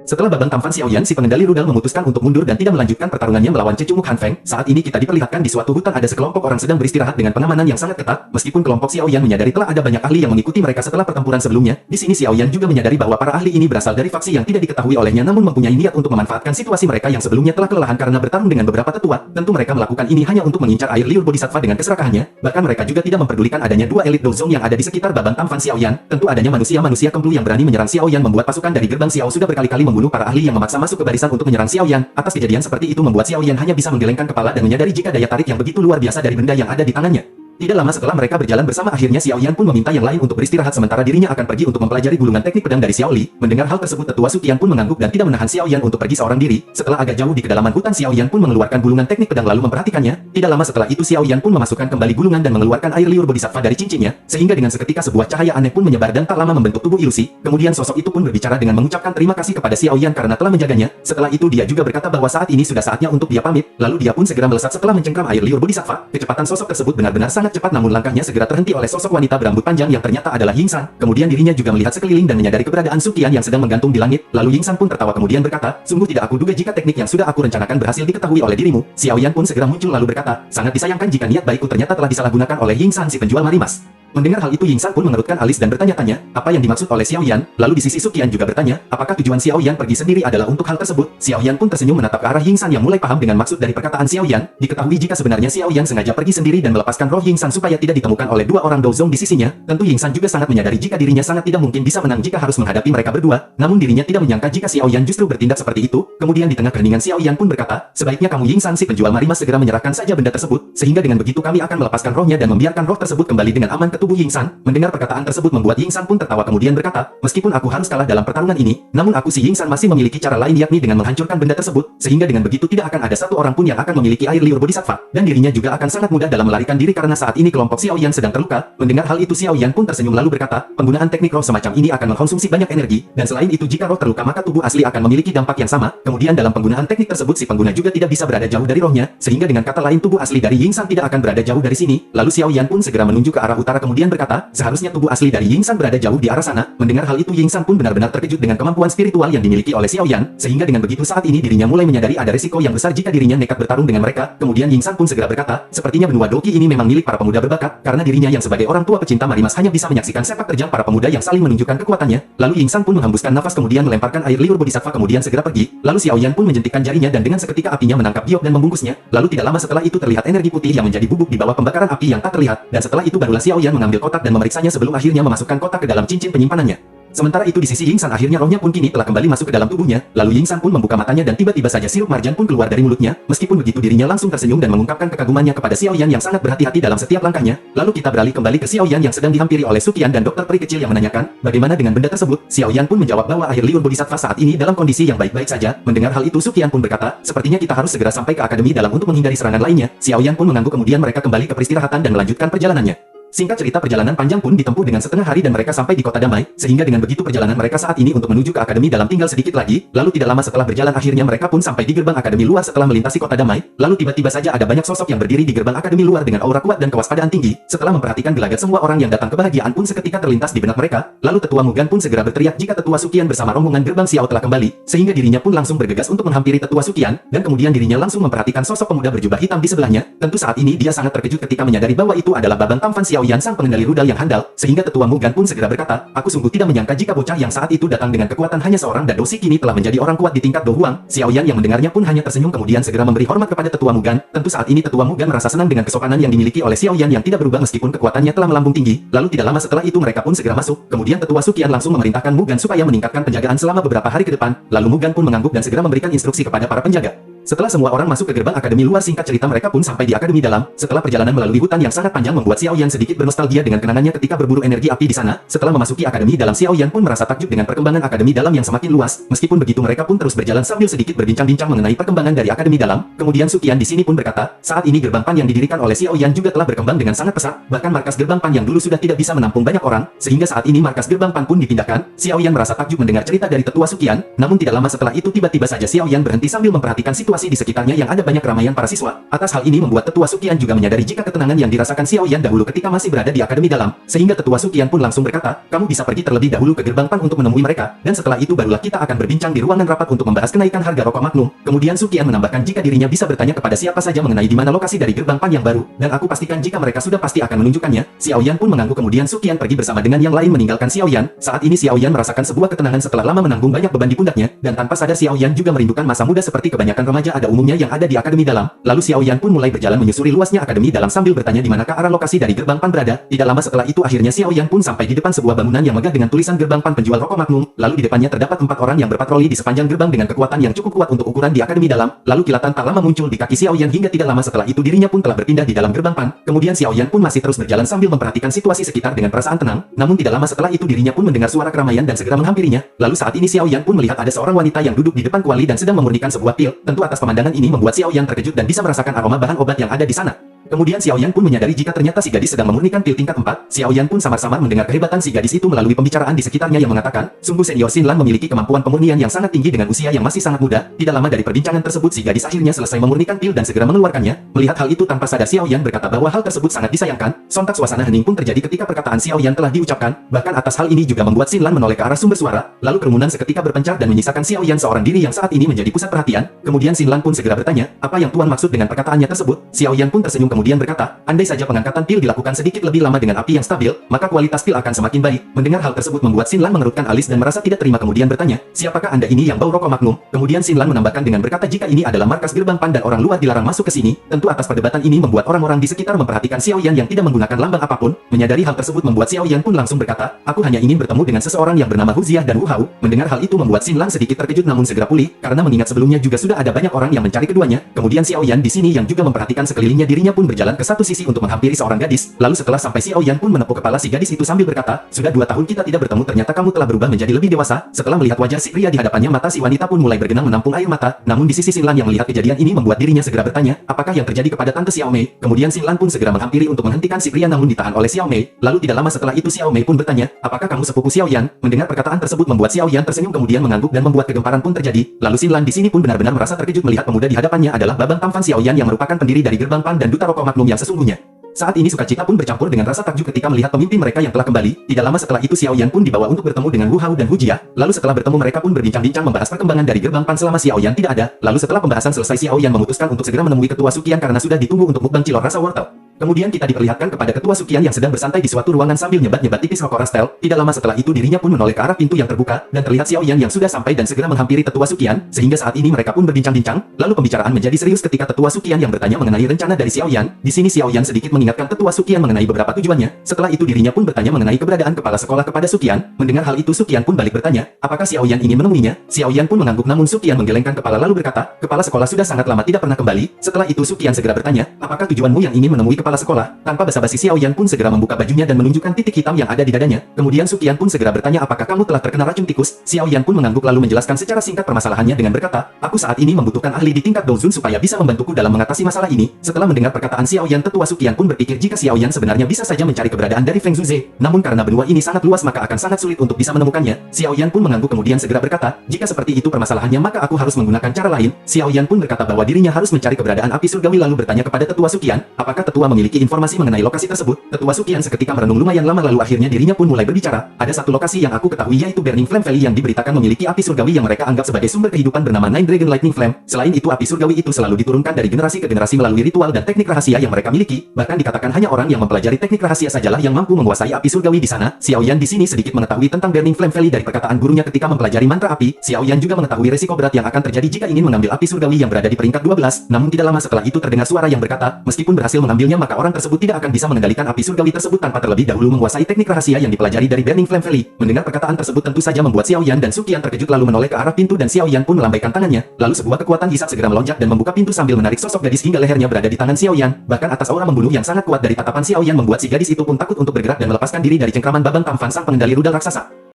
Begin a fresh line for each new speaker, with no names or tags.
Setelah babak tampan Xiao Yan, si pengendali rudal memutuskan untuk mundur dan tidak melanjutkan pertarungannya melawan Cecunguk Han Feng. Saat ini kita diperlihatkan di suatu hutan ada sekelompok orang sedang beristirahat dengan pengamanan yang sangat ketat. Meskipun kelompok Xiao Yan menyadari telah ada banyak ahli yang mengikuti mereka setelah pertempuran sebelumnya, di sini Xiao Yan juga menyadari bahwa para ahli ini berasal dari faksi yang tidak diketahui olehnya namun mempunyai niat untuk memanfaatkan situasi mereka yang sebelumnya telah kelelahan karena bertarung dengan beberapa tetua. Tentu mereka melakukan ini hanya untuk mengincar air liur bodhisattva dengan keserakahannya. Bahkan mereka juga tidak memperdulikan adanya dua elit dozong yang ada di sekitar babak tampan Xiao Yan. Tentu adanya manusia-manusia kemplu yang berani menyerang Xiao Yan membuat pasukan dari gerbang Xiao sudah berkali-kali membunuh para ahli yang memaksa masuk ke barisan untuk menyerang Xiao Yan. Atas kejadian seperti itu membuat Xiao Yan hanya bisa menggelengkan kepala dan menyadari jika daya tarik yang begitu luar biasa dari benda yang ada di tangannya. Tidak lama setelah mereka berjalan bersama akhirnya Xiao Yan pun meminta yang lain untuk beristirahat sementara dirinya akan pergi untuk mempelajari gulungan teknik pedang dari Xiao Li. Mendengar hal tersebut tetua Suqian pun mengangguk dan tidak menahan Xiao Yan untuk pergi seorang diri. Setelah agak jauh di kedalaman hutan Xiao Yan pun mengeluarkan gulungan teknik pedang lalu memperhatikannya. Tidak lama setelah itu Xiao Yan pun memasukkan kembali gulungan dan mengeluarkan air liur bodhisattva dari cincinnya. Sehingga dengan seketika sebuah cahaya aneh pun menyebar dan tak lama membentuk tubuh ilusi. Kemudian sosok itu pun berbicara dengan mengucapkan terima kasih kepada Xiao Yan karena telah menjaganya. Setelah itu dia juga berkata bahwa saat ini sudah saatnya untuk dia pamit. Lalu dia pun segera melesat setelah mencengkram air liur bodhisattva. Kecepatan sosok tersebut benar-benar sangat cepat namun langkahnya segera terhenti oleh sosok wanita berambut panjang yang ternyata adalah Yingsan. Kemudian dirinya juga melihat sekeliling dan menyadari keberadaan Suqian yang sedang menggantung di langit. Lalu Yingsan pun tertawa kemudian berkata, sungguh tidak aku duga jika teknik yang sudah aku rencanakan berhasil diketahui oleh dirimu. Xiao Yan pun segera muncul lalu berkata, sangat disayangkan jika niat baikku ternyata telah disalahgunakan oleh Yingsan si penjual marimas. Mendengar hal itu Yingsan pun mengerutkan alis dan bertanya-tanya, apa yang dimaksud oleh Xiao Yan? Lalu di sisi Suqian juga bertanya, apakah tujuan Xiao Yan pergi sendiri adalah untuk hal tersebut? Xiao Yan pun tersenyum menatap ke arah Yingsan yang mulai paham dengan maksud dari perkataan Xiao Yan. Diketahui jika sebenarnya Xiao Yan sengaja pergi sendiri dan melepaskan roh Yingsan supaya tidak ditemukan oleh dua orang dozong di sisinya. Tentu Yingsan juga sangat menyadari jika dirinya sangat tidak mungkin bisa menang jika harus menghadapi mereka berdua. Namun dirinya tidak menyangka jika Xiao Yan justru bertindak seperti itu. Kemudian di tengah keheningan Xiao Yan pun berkata, sebaiknya kamu Yingsan si penjual marimas segera menyerahkan saja benda tersebut, sehingga dengan begitu kami akan melepaskan rohnya dan membiarkan roh tersebut kembali dengan aman ke tubuh Yingsan. Mendengar perkataan tersebut membuat Yingsan pun tertawa kemudian berkata, meskipun aku harus kalah dalam pertarungan ini, namun aku si Yingsan masih memiliki cara lain yakni dengan menghancurkan benda tersebut, sehingga dengan begitu tidak akan ada satu orang pun yang akan memiliki air liur bodhisattva, dan dirinya juga akan sangat mudah dalam melarikan diri karena saat ini kelompok Xiao Yan sedang terluka. Mendengar hal itu Xiao Yan pun tersenyum lalu berkata, penggunaan teknik roh semacam ini akan mengkonsumsi banyak energi, dan selain itu jika roh terluka maka tubuh asli akan memiliki dampak yang sama. Kemudian dalam penggunaan teknik tersebut si pengguna juga tidak bisa berada jauh dari rohnya, sehingga dengan kata lain tubuh asli dari Yingsan tidak akan berada jauh dari sini. Lalu Xiao Yan pun segera menunjuk ke arah utara kemudian berkata, seharusnya tubuh asli dari Yingsan berada jauh di arah sana. Mendengar hal itu Yingsan pun benar-benar terkejut dengan kemampuan spiritual yang dimiliki oleh Xiao Yan, sehingga dengan begitu saat ini dirinya mulai menyadari ada risiko yang besar jika dirinya nekat bertarung dengan mereka. Kemudian Yingsan pun segera berkata, sepertinya benua Doki ini memang milik para pemuda berbakat, karena dirinya yang sebagai orang tua pecinta marimas hanya bisa menyaksikan sepak terjang para pemuda yang saling menunjukkan kekuatannya. Lalu Yingsan pun menghembuskan nafas kemudian melemparkan air liur bodhisattva kemudian segera pergi. Lalu Xiao Yan pun menjentikkan jarinya dan dengan seketika apinya menangkap giok dan membungkusnya. Lalu tidak lama setelah itu terlihat energi putih yang menjadi bubuk di bawah pembakaran api yang tak terlihat, dan setelah itu barulah Xiao Yan mengambil kotak dan memeriksanya sebelum akhirnya memasukkan kotak ke dalam cincin penyimpanannya. Sementara itu di sisi Yingsan akhirnya rohnya pun kini telah kembali masuk ke dalam tubuhnya. Lalu Yingsan pun membuka matanya dan tiba-tiba saja sirup marjan pun keluar dari mulutnya. Meskipun begitu dirinya langsung tersenyum dan mengungkapkan kekagumannya kepada Xiao Yan yang sangat berhati-hati dalam setiap langkahnya. Lalu kita beralih kembali ke Xiao Yan yang sedang dihampiri oleh Suqian dan dokter peri kecil yang menanyakan, bagaimana dengan benda tersebut? Xiao Yan pun menjawab bahwa air liur bodhisattva saat ini dalam kondisi yang baik-baik saja. Mendengar hal itu Suqian pun berkata, sepertinya kita harus segera sampai ke akademi dalam untuk menghindari serangan lainnya. Xiao Yan pun mengangguk kemudian mereka kembali ke peristirahatan dan melanjutkan perjalanannya. Singkat cerita perjalanan panjang pun ditempuh dengan setengah hari dan mereka sampai di kota damai, sehingga dengan begitu perjalanan mereka saat ini untuk menuju ke akademi dalam tinggal sedikit lagi. Lalu tidak lama setelah berjalan akhirnya mereka pun sampai di gerbang akademi luar setelah melintasi kota damai. Lalu tiba-tiba saja ada banyak sosok yang berdiri di gerbang akademi luar dengan aura kuat dan kewaspadaan tinggi. Setelah memperhatikan gelagat semua orang yang datang kebahagiaan pun seketika terlintas di benak mereka. Lalu tetua Mugan pun segera berteriak jika tetua Suqian bersama rombongan gerbang Xiao telah kembali, sehingga dirinya pun langsung bergegas untuk menghampiri tetua Suqian, dan kemudian dirinya langsung memperhatikan sosok pemuda berjubah hitam di sebelahnya. Tentu saat ini dia sangat terkejut ketika menyadari bahwa itu adalah Babang Tampan Xiao Yan sang pengendali rudal yang handal, sehingga tetua Mugan pun segera berkata, aku sungguh tidak menyangka jika bocah yang saat itu datang dengan kekuatan hanya seorang dan dosi kini telah menjadi orang kuat di tingkat Do Huang. Xiao Yan yang mendengarnya pun hanya tersenyum kemudian segera memberi hormat kepada tetua Mugan. Tentu saat ini tetua Mugan merasa senang dengan kesopanan yang dimiliki oleh Xiao Yan yang tidak berubah meskipun kekuatannya telah melambung tinggi. Lalu tidak lama setelah itu mereka pun segera masuk. Kemudian tetua Suqian langsung memerintahkan Mugan supaya meningkatkan penjagaan selama beberapa hari ke depan. Lalu Mugan pun mengangguk dan segera memberikan instruksi kepada para penjaga. Setelah semua orang masuk ke gerbang akademi luar singkat cerita mereka pun sampai di akademi dalam. Setelah perjalanan melalui hutan yang sangat panjang membuat Xiao Yan sedikit bernostalgia dengan kenangannya ketika berburu energi api di sana. Setelah memasuki akademi dalam Xiao Yan pun merasa takjub dengan perkembangan akademi dalam yang semakin luas. Meskipun begitu mereka pun terus berjalan sambil sedikit berbincang-bincang mengenai perkembangan dari akademi dalam. Kemudian Suqian di sini pun berkata, saat ini gerbang Pan yang didirikan oleh Xiao Yan juga telah berkembang dengan sangat pesat. Bahkan markas gerbang Pan yang dulu sudah tidak bisa menampung banyak orang, sehingga saat ini markas gerbang Pan pun dipindahkan. Xiao Yan merasa takjub mendengar cerita dari tetua Suqian. Namun tidak lama setelah itu tiba-tiba saja Xiao Yan berhenti sambil memperhatikan situasi situasi di sekitarnya yang ada banyak keramaian para siswa. Atas hal ini membuat Tetua Sukian juga menyadari jika ketenangan yang dirasakan Xiao Yan dahulu ketika masih berada di akademi dalam. Sehingga Tetua Sukian pun langsung berkata, kamu bisa pergi terlebih dahulu ke gerbang PAN untuk menemui mereka, dan setelah itu barulah kita akan berbincang di ruangan rapat untuk membahas kenaikan harga rokok Magnum. Kemudian Sukian menambahkan jika dirinya bisa bertanya kepada siapa saja mengenai di mana lokasi dari gerbang PAN yang baru, dan aku pastikan jika mereka sudah pasti akan menunjukkannya. Xiao Yan pun mengangguk kemudian Sukian pergi bersama dengan yang lain meninggalkan Xiao Yan. Saat ini Xiao Yan merasakan sebuah ketenangan setelah lama menanggung banyak beban di pundaknya, dan tanpa sadar Xiao Yan juga merindukan masa muda seperti kebanyakan remaja ada umumnya yang ada di akademi dalam. Lalu Xiao Yan pun mulai berjalan menyusuri luasnya akademi dalam sambil bertanya di manakah arah lokasi dari gerbang PAN berada. Tidak lama setelah itu akhirnya Xiao Yan pun sampai di depan sebuah bangunan yang megah dengan tulisan gerbang PAN penjual rokok Magnum. Lalu di depannya terdapat 4 orang yang berpatroli di sepanjang gerbang dengan kekuatan yang cukup kuat untuk ukuran di akademi dalam. Lalu kilatan tak lama muncul di kaki Xiao Yan hingga tidak lama setelah itu dirinya pun telah berpindah di dalam gerbang PAN. Kemudian Xiao Yan pun masih terus berjalan sambil memperhatikan situasi sekitar dengan perasaan tenang. Namun tidak lama setelah itu dirinya pun mendengar suara keramaian dan segera menghampirinya. Lalu saat ini Xiao Yan pun melihat ada seorang wanita yang duduk di depan kuali dan sedang memurnikan sebuah pil. Tentu atas pemandangan ini membuat Xiao Yan terkejut dan bisa merasakan aroma bahan obat yang ada di sana. Kemudian Xiao Yan pun menyadari jika ternyata si gadis sedang memurnikan pil tingkat 4. Xiao Yan pun samar-samar mendengar kehebatan si gadis itu melalui pembicaraan di sekitarnya yang mengatakan, sungguh senior Xin Lan memiliki kemampuan pemurnian yang sangat tinggi dengan usia yang masih sangat muda. Tidak lama dari perbincangan tersebut si gadis akhirnya selesai memurnikan pil dan segera mengeluarkannya. Melihat hal itu tanpa sadar Xiao Yan berkata bahwa hal tersebut sangat disayangkan. Sontak suasana hening pun terjadi ketika perkataan Xiao Yan telah diucapkan. Bahkan atas hal ini juga membuat Xin Lan menoleh ke arah sumber suara. Lalu kerumunan seketika berpencar dan menyisakan Xiao Yan seorang diri yang saat ini menjadi pusat perhatian. Kemudian Xin Lan pun segera bertanya, apa yang Tuan maksud dengan perkataannya tersebut? Xiao Yan pun tersenyum kemudian berkata, andai saja pengangkatan pil dilakukan sedikit lebih lama dengan api yang stabil, maka kualitas pil akan semakin baik. Mendengar hal tersebut membuat Xin Lan mengerutkan alis dan merasa tidak terima kemudian bertanya, siapakah Anda ini yang bau rokok Magnum? Kemudian Xin Lan menambahkan dengan berkata jika ini adalah markas gerbang PAN dan orang luar dilarang masuk ke sini. Tentu atas perdebatan ini membuat orang-orang di sekitar memperhatikan Xiao Yan yang tidak menggunakan lambang apapun. Menyadari hal tersebut membuat Xiao Yan pun langsung berkata, aku hanya ingin bertemu dengan seseorang yang bernama Hu Ziah dan Wu Hao. Mendengar hal itu membuat Xin Lan sedikit terkejut namun segera pulih, karena mengingat sebelumnya juga sudah ada banyak orang yang mencari keduanya. Kemudian Xiao Yan di sini yang juga memperhatikan sekelilingnya dirinya pun berjalan ke satu sisi untuk menghampiri seorang gadis. Lalu setelah sampai Xiao Yan pun menepuk kepala si gadis itu sambil berkata, sudah 2 tahun kita tidak bertemu ternyata kamu telah berubah menjadi lebih dewasa. Setelah melihat wajah si pria di hadapannya mata si wanita pun mulai bergenang menampung air mata. Namun di sisi Xin Lan yang melihat kejadian ini membuat dirinya segera bertanya, apakah yang terjadi kepada Tante Xiao Mei? Kemudian Xin Lan pun segera menghampiri untuk menghentikan si pria namun ditahan oleh Xiao Mei. Lalu tidak lama setelah itu Xiao Mei pun bertanya, apakah kamu sepupu Xiao Yan? Mendengar perkataan tersebut membuat Xiao Yan tersenyum kemudian mengangguk dan membuat kegemparan pun terjadi. Lalu Xin Lan di sini pun benar-benar merasa terkejut melihat pemuda di hadapannya adalah Babang Tamfan Xiao Yan yang merupakan pendiri dari gerbang PAN dan duta rokok Magnum yang sesungguhnya. Saat ini sukacita pun bercampur dengan rasa takjub ketika melihat pemimpin mereka yang telah kembali. Tidak lama setelah itu Xiao Yan pun dibawa untuk bertemu dengan Wu Hao dan Hu Jia. Lalu setelah bertemu mereka pun berbincang-bincang membahas perkembangan dari gerbang PAN selama Xiao Yan tidak ada. Lalu setelah pembahasan selesai Xiao Yan memutuskan untuk segera menemui Ketua Sukian karena sudah ditunggu untuk mukbang cilor rasa wortel. Kemudian kita diperlihatkan kepada Ketua Sukian yang sedang bersantai di suatu ruangan sambil nyebat-nyebat tipis rokok Rastel. Tidak lama setelah itu dirinya pun menoleh ke arah pintu yang terbuka, dan terlihat Xiao Yan yang sudah sampai dan segera menghampiri Ketua Sukian, sehingga saat ini mereka pun berbincang-bincang. Lalu pembicaraan menjadi serius ketika Ketua Sukian yang bertanya mengenai rencana dari Xiao Yan. Di sini Xiao Yan sedikit mengingatkan Ketua Sukian mengenai beberapa tujuannya. Setelah itu dirinya pun bertanya mengenai keberadaan kepala sekolah kepada Sukian. Mendengar hal itu Sukian pun balik bertanya, apakah Xiao Yan ingin menemuinya? Xiao Yan pun mengangguk namun Sukian menggelengkan kepala lalu berkata, kepala sekolah sudah sangat lama tidak pernah kembali. Setelah itu Sukian segera bertanya, apakah tujuanmu yang ingin menemui kepala sekolah? Tanpa basa-basi Xiao Yan pun segera membuka bajunya dan menunjukkan titik hitam yang ada di dadanya. Kemudian Sukian pun segera bertanya apakah kamu telah terkena racun tikus? Xiao Yan pun mengangguk lalu menjelaskan secara singkat permasalahannya dengan berkata, aku saat ini membutuhkan ahli di tingkat Dongzun supaya bisa membantuku dalam mengatasi masalah ini. Setelah mendengar perkataan Xiao Yan, Tetua Sukian pun berpikir jika Xiao Yan sebenarnya bisa saja mencari keberadaan dari Feng Zhuze. Namun karena benua ini sangat luas maka akan sangat sulit untuk bisa menemukannya. Xiao Yan pun mengangguk kemudian segera berkata, jika seperti itu permasalahannya maka aku harus menggunakan cara lain. Xiao Yan pun berkata bahwa dirinya harus mencari keberadaan api surgawi lalu bertanya kepada Tetua Sukian, apakah Tetua memiliki informasi mengenai lokasi tersebut? Tetua Sukian seketika merenung lumayan lama lalu akhirnya dirinya pun mulai berbicara. Ada satu lokasi yang aku ketahui yaitu Burning Flame Valley yang diberitakan memiliki api surgawi yang mereka anggap sebagai sumber kehidupan bernama Nine Dragon Lightning Flame. Selain itu api surgawi itu selalu diturunkan dari generasi ke generasi melalui ritual dan teknik rahasia yang mereka miliki. Bahkan dikatakan hanya orang yang mempelajari teknik rahasia sajalah yang mampu menguasai api surgawi di sana. Xiao Yan di sini sedikit mengetahui tentang Burning Flame Valley dari perkataan gurunya ketika mempelajari mantra api. Xiao Yan juga mengetahui resiko berat yang akan terjadi jika ingin mengambil api surgawi yang berada di peringkat 12. Namun tidak lama setelah itu terdengar suara yang berkata, meskipun berhasil mengambilnya maka orang tersebut tidak akan bisa mengendalikan api surgawi tersebut tanpa terlebih dahulu menguasai teknik rahasia yang dipelajari dari Burning Flame Valley. Mendengar perkataan tersebut tentu saja membuat Xiao Yan dan Sukian terkejut lalu menoleh ke arah pintu dan Xiao Yan pun melambaikan tangannya. Lalu sebuah kekuatan hisap segera melonjak dan membuka pintu sambil menarik sosok gadis hingga lehernya berada di tangan Xiao Yan. Bahkan atas aura membunuh yang sangat kuat dari tatapan Xiao Yan membuat si gadis itu pun takut untuk bergerak dan melepaskan diri dari cengkraman Babang Tamfan sang pengendali rudal raksasa.